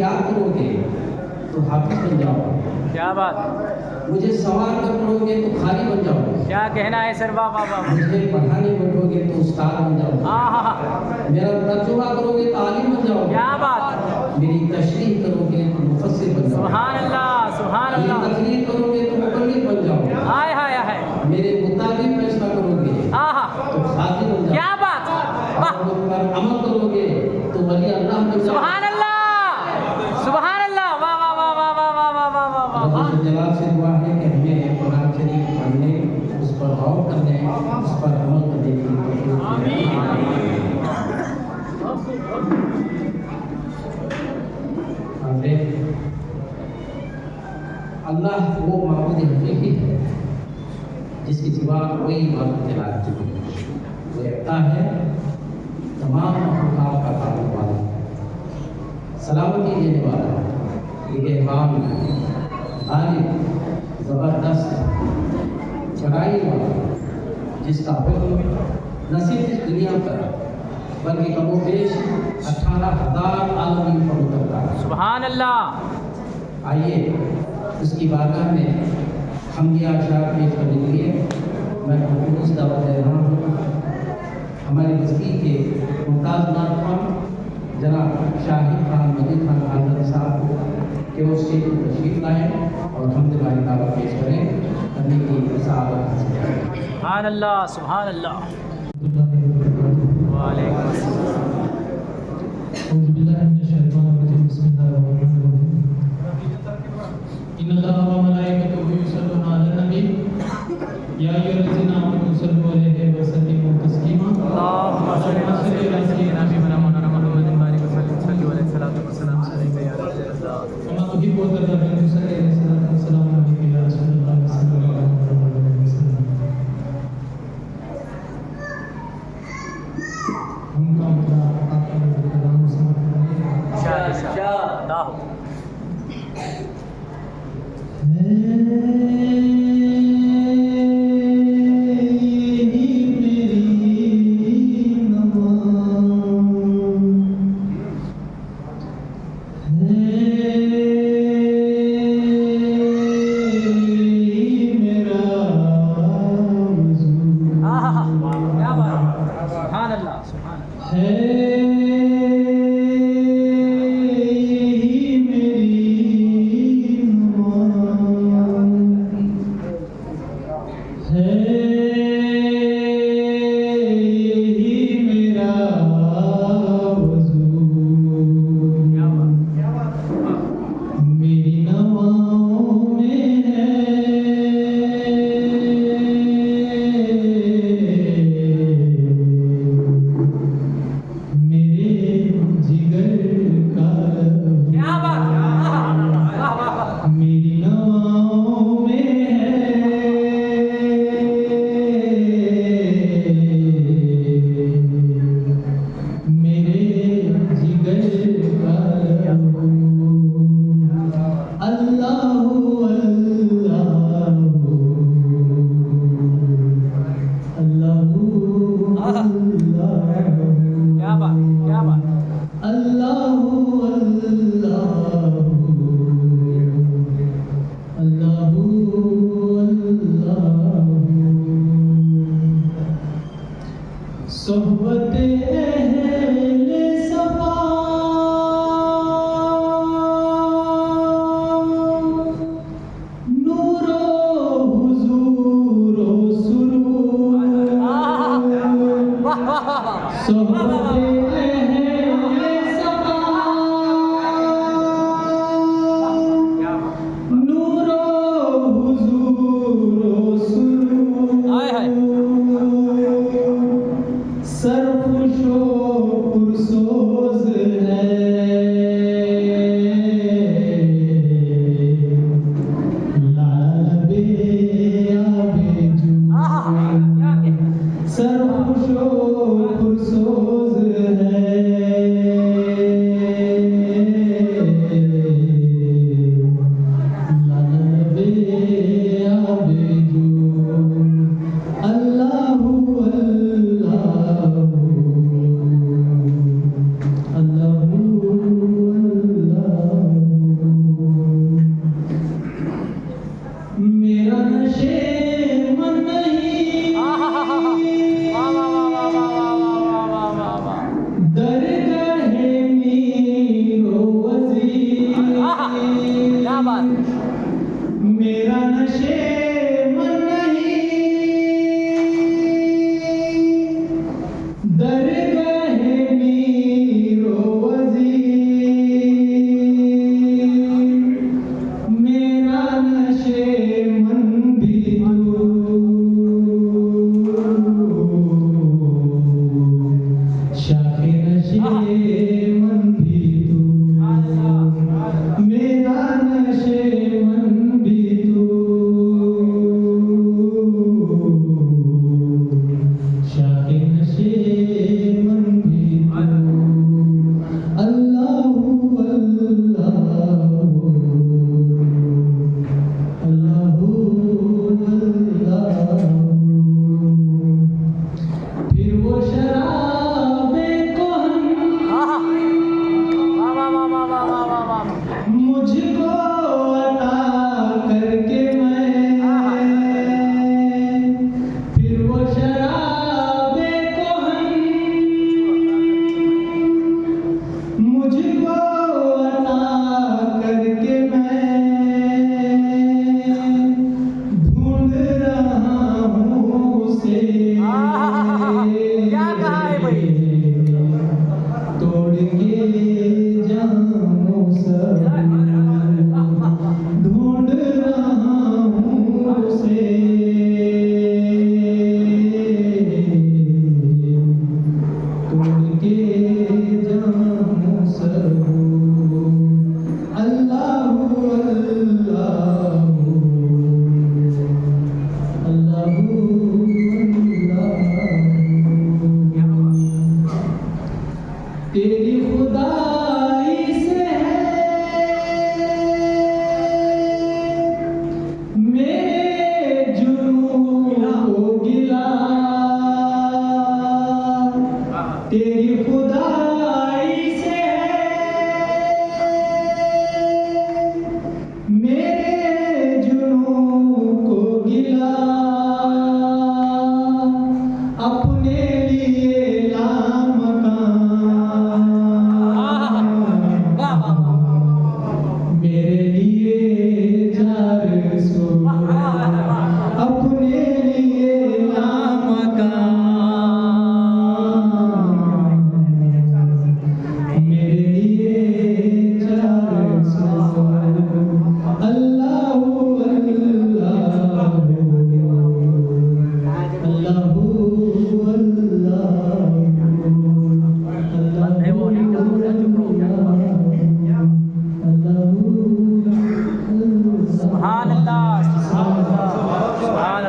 याद करोगे तो हाफिज बन जाओगे, क्या बात, मुझे सवार कर पढ़ोगे तो खाली बन जाओगे, क्या कहना है सर, वाह वाह वाह, मुझे पढ़ाने बैठोगे तो उस्ताद बन जाओगे, आहा, मेरा तर्जुमा करोगे तो आलिम बन जाओगे, क्या बात, मेरी तशरीह करोगे तो मुफस्सिर बन जाओगे, सुभान अल्लाह, सुभान मेरी अल्लाह, तकरीर करोगे तो मुबल्लिग बन जाओगे, हाय हाय हाय, मेरे मुताबिक फैसला करोगे आहा, तो खादी बन जाओगे, क्या बात, वाह, और उन पर अमल करोगे तो वली अल्लाह बन जाओगे। सुभान अल्लाह, सुभान अल्लाह, वाह वाह वाह वाह वाह वाह वाह वाह वाह वाह, रब्बुल जलाल से दुआ है कि हमें कुरान शरीफ पढ़ने, उस पर गौर करने, उस पर अमल करने की तौफीक दे। आमीन। अल्लाह वो माबूद हकीकी है जिसके सिवा कोई इबादत के लायक नहीं है। वो एकता है, तमाम मखलूक़ात का ताल्लुक वाला है, सलामती देने वाला है, निगहबान है, गालिब, ज़बरदस्त, चढ़ाई वाला, जिसका हुक्म न सिर्फ इस दुनिया पर बल्कि कमोबेश 18,000 आलमी पर उतरता है। सुभान अल्लाह, आइए उसकी बारगाह में हमदिया अशार पेश करने के लिए मैं खुलूस दावत दे रहा हूँ। हमारे बस्ती के मुमताज़ नाज़ जनाब शाहिद खान मजीद खान खानदानी साहब को कि वो स्टेज पर तशरीफ लाएँ और हमद वाली दावत पेश करें, करने की सआदत हासिल करें। सुभान अल्लाह, सुभान अल्लाह, वालेकुम सुभान अल्लाह